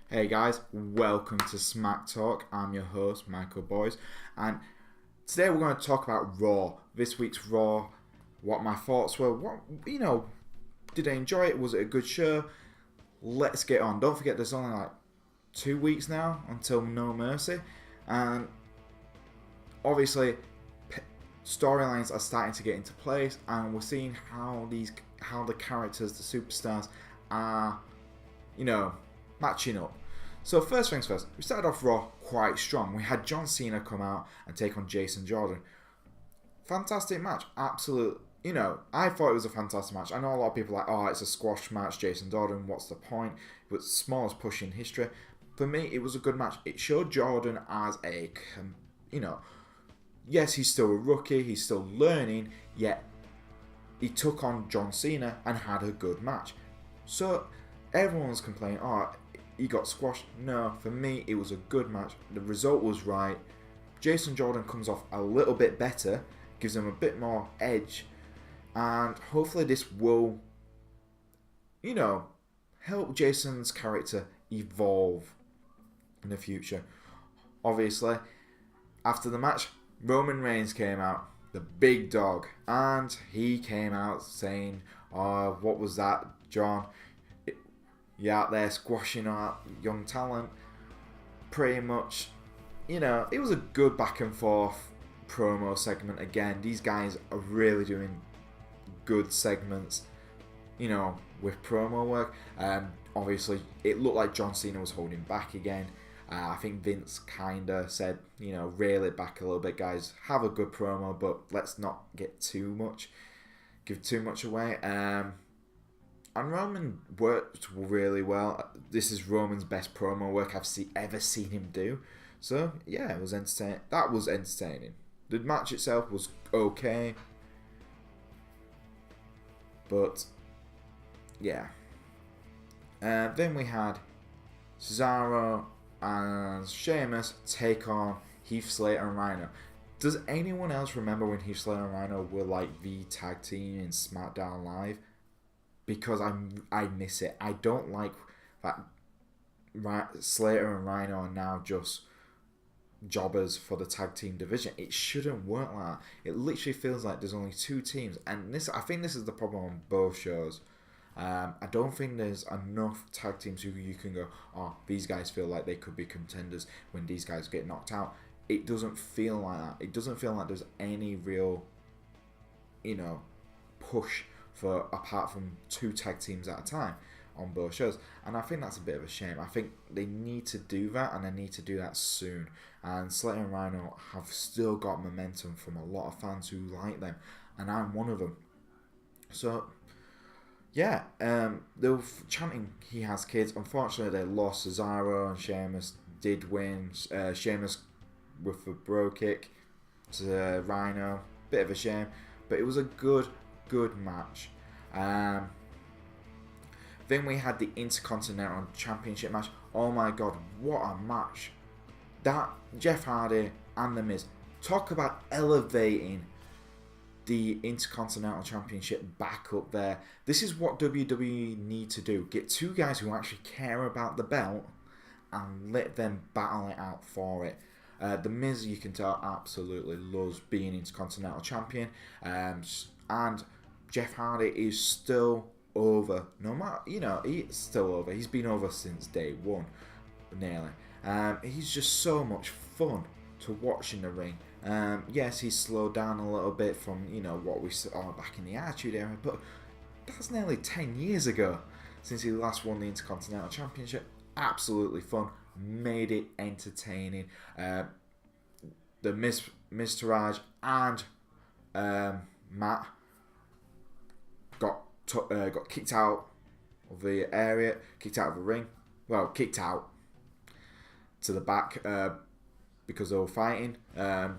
Hey guys, welcome to Smack Talk. I'm your host, Michael Boys, and today we're going to talk about Raw. This week's Raw, what my thoughts were, did I enjoy it? Was it a good show? Let's get on. Don't forget there's only like 2 weeks now until No Mercy, and obviously storylines are starting to get into place, and we're seeing how the characters, the superstars, are, matching up. So first things first, we started off Raw quite strong. We had John Cena come out and take on Jason Jordan. Fantastic match, absolute. I thought it was a fantastic match. I know a lot of people are like, oh, it's a squash match, Jason Jordan, what's the point? It was the smallest push in history. For me, it was a good match. It showed Jordan as yes, he's still a rookie, he's still learning, yet he took on John Cena and had a good match. So everyone's complaining, oh, he got squashed. No, for me, it was a good match. The result was right. Jason Jordan comes off a little bit better, gives him a bit more edge, and hopefully this will, help Jason's character evolve in the future. Obviously, after the match, Roman Reigns came out, the big dog, and he came out saying, oh, what was that, John? You're out there squashing our young talent. Pretty much, it was a good back and forth promo segment again. These guys are really doing good segments, with promo work. Obviously, it looked like John Cena was holding back again. I think Vince kind of said, reel it back a little bit, guys. Have a good promo, but let's not give too much away. And Roman worked really well. This is Roman's best promo work I've ever seen him do. So, yeah, it was entertaining. That was entertaining. The match itself was okay. But, yeah. Then we had Cesaro and Sheamus take on Heath, Slater and Rhino. Does anyone else remember when Heath, Slater and Rhino were like the tag team in SmackDown Live? Because I miss it. I don't like that Slater and Rhino are now just jobbers for the tag team division. It shouldn't work like that. It literally feels like there's only two teams, and I think this is the problem on both shows. I don't think there's enough tag teams who you can go, oh, these guys feel like they could be contenders when these guys get knocked out. It doesn't feel like that. It doesn't feel like there's any real, push for apart from two tag teams at a time on both shows, and I think that's a bit of a shame. I think they need to do that, and they need to do that soon. And Slater and Rhino have still got momentum from a lot of fans who like them, and I'm one of them. So yeah, they were chanting he has kids. Unfortunately, they lost. Zara and Sheamus did win. Sheamus with the bro kick to Rhino, bit of a shame, but it was a good match. Then we had the Intercontinental Championship match. Oh my god, what a match! That Jeff Hardy and The Miz, talk about elevating the Intercontinental Championship back up there. This is what WWE need to do. Get two guys who actually care about the belt and let them battle it out for it. The Miz, you can tell, absolutely loves being Intercontinental Champion. And Jeff Hardy is still over. No matter, he's still over. He's been over since day one, nearly. He's just so much fun to watch in the ring. Yes, he's slowed down a little bit from, what we saw back in the Attitude Era, but that's nearly 10 years ago since he last won the Intercontinental Championship. Absolutely fun. Made it entertaining. The Miz Taraj and Matt got kicked out of the area, kicked out of the ring. Well, kicked out to the back because they were fighting. The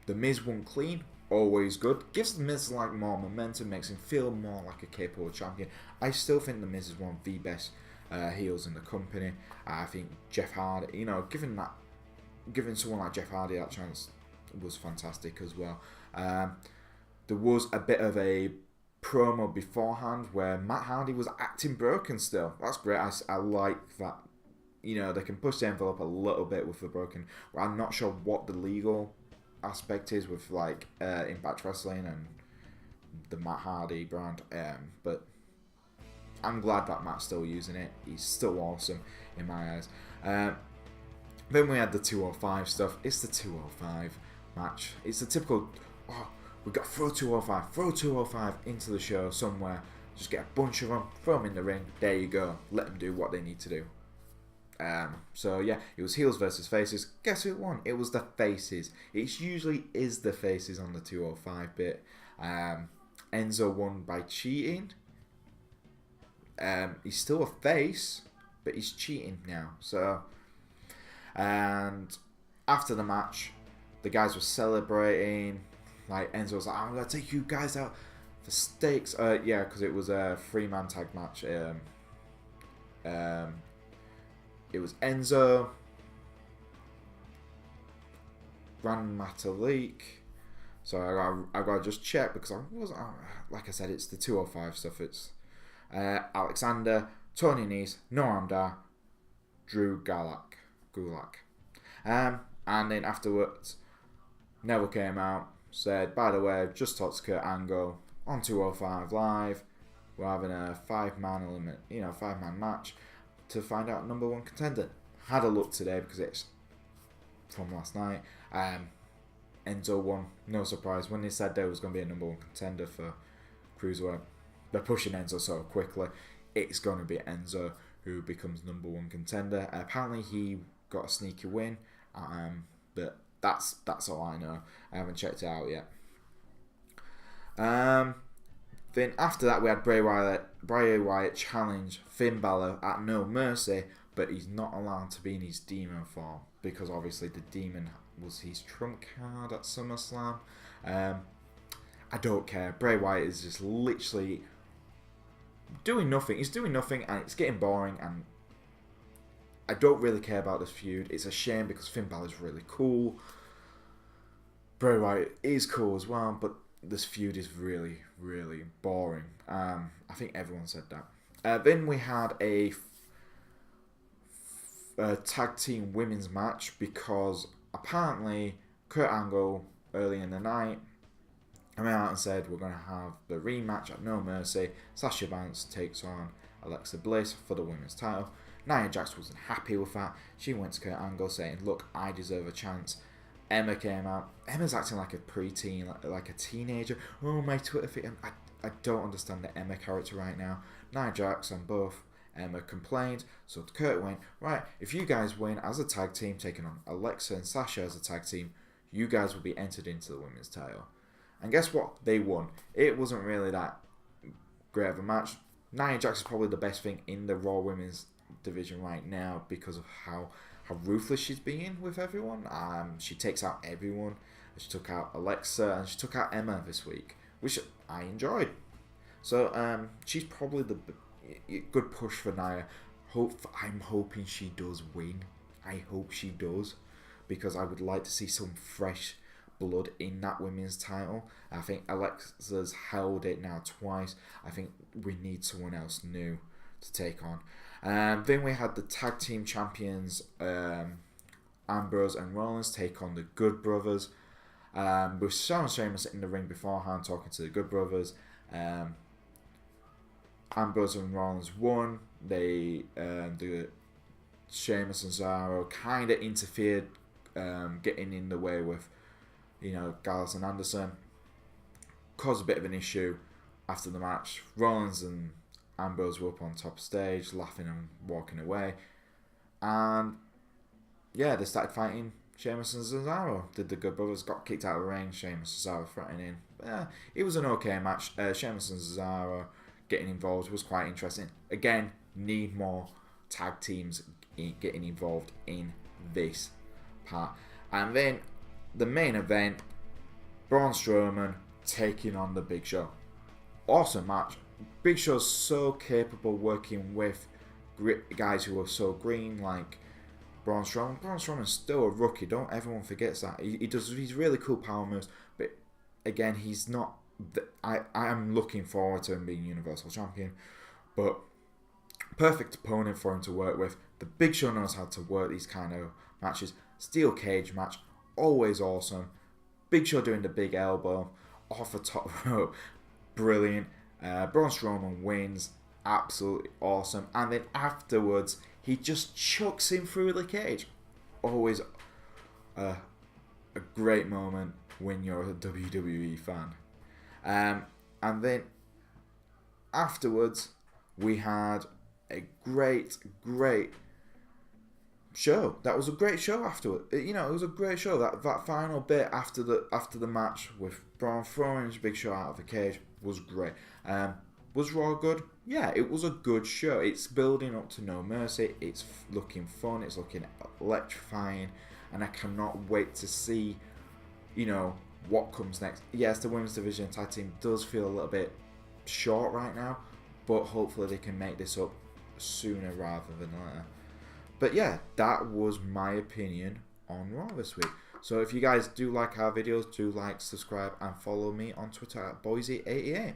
Miz won clean, always good. Gives the Miz like more momentum, makes him feel more like a capable champion. I still think the Miz is one of the best heels in the company. I think Jeff Hardy, giving someone like Jeff Hardy that chance was fantastic as well. There was a bit of a promo beforehand where Matt Hardy was acting broken still. That's great. I like that they can push the envelope a little bit with the broken. Well, I'm not sure what the legal aspect is with like Impact Wrestling and the Matt Hardy brand, but I'm glad that Matt's still using it. He's still awesome in my eyes. Then we had the 205 stuff. It's the 205 match. It's the typical, we've got to throw 205 into the show somewhere. Just get a bunch of them, throw them in the ring. There you go. Let them do what they need to do. So yeah, it was heels versus faces. Guess who won? It was the faces. It usually is the faces on the 205 bit. Enzo won by cheating. He's still a face, but he's cheating now. So, and after the match, the guys were celebrating. Like Enzo was like, "I'm gonna take you guys out for stakes." Yeah, because it was a 3-man tag match. It was Enzo, Grand Metalik. So I got to just check because I wasn't. Like I said, it's the 205 stuff. It's Alexander, Tony Nese, Noam Dar, Drew Gulak. And then afterwards, Neville came out, said, "By the way, just talked to Kurt Angle on 205 Live. We're having a 5-man match to find out number 1 contender." Had a look today because it's from last night. Enzo won, no surprise. When they said there was going to be a number 1 contender for Cruiserweight, they're pushing Enzo so quickly. It's going to be Enzo who becomes number 1 contender. Apparently he got a sneaky win, but that's all I know. I haven't checked it out yet. Then after that we had Bray Wyatt challenge Finn Balor at No Mercy, but he's not allowed to be in his demon form because obviously the demon was his trump card at SummerSlam. I don't care. Bray Wyatt is just literally doing nothing. He's doing nothing and it's getting boring, and I don't really care about this feud. It's a shame because Finn Balor's really cool. Bray Wyatt is cool as well, but this feud is really, really boring. I think everyone said that. Then we had a tag team women's match because apparently Kurt Angle early in the night came out and said we're going to have the rematch at No Mercy. Sasha Banks takes on Alexa Bliss for the women's title. Nia Jax wasn't happy with that. She went to Kurt Angle saying, "Look, I deserve a chance." Emma came out. Emma's acting like a preteen, like a teenager. Oh, my Twitter feed. I don't understand the Emma character right now. Nia Jax and both Emma complained. So Kurt went, "Right, if you guys win as a tag team, taking on Alexa and Sasha as a tag team, you guys will be entered into the women's title." And guess what? They won. It wasn't really that great of a match. Nia Jax is probably the best thing in the Raw Women's division right now because of how ruthless she's being with everyone. She takes out everyone. She took out Alexa and she took out Emma this week, which I enjoyed. So she's probably the good push for Nia. I'm hoping she does win. I hope she does, because I would like to see some fresh blood in that women's title. I think Alexa's held it now twice. I think we need someone else new to take on. Then we had the tag team champions Ambrose and Rollins take on the Good Brothers. With Sheamus in the ring beforehand talking to the Good Brothers. Ambrose and Rollins won. The Sheamus and Zara kind of interfered, getting in the way with Gallows and Anderson. Caused a bit of an issue after the match. Rollins and Ambrose were up on top stage, laughing and walking away. And yeah, they started fighting Sheamus and Cesaro. Did the Good Brothers, got kicked out of the ring. Sheamus and Cesaro threatening. It was an okay match. Sheamus and Cesaro getting involved was quite interesting. Again, need more tag teams getting involved in this part. And then the main event, Braun Strowman taking on the Big Show. Awesome match. Big Show's so capable working with guys who are so green like Braun Strowman. Braun Strowman's still a rookie. Don't everyone forgets that. He does these really cool power moves, but again, he's not. I am looking forward to him being Universal Champion, but perfect opponent for him to work with. The Big Show knows how to work these kind of matches. Steel cage match, always awesome. Big Show doing the big elbow off the top rope, brilliant. Braun Strowman wins, absolutely awesome. And then afterwards, he just chucks him through the cage. Always a great moment when you're a WWE fan. And then afterwards, we had a great show. That was a great show afterward. You know, it was a great show. That final bit after the match with Braun throwing his Big Show out of the cage was great. Was Raw good? Yeah, it was a good show. It's building up to No Mercy. It's looking fun. It's looking electrifying, and I cannot wait to see, you know, what comes next. Yes, the women's division tag team does feel a little bit short right now, but hopefully they can make this up sooner rather than later. But yeah, that was my opinion on Raw this week. So if you guys do like our videos, do like, subscribe, and follow me on Twitter at Boise88.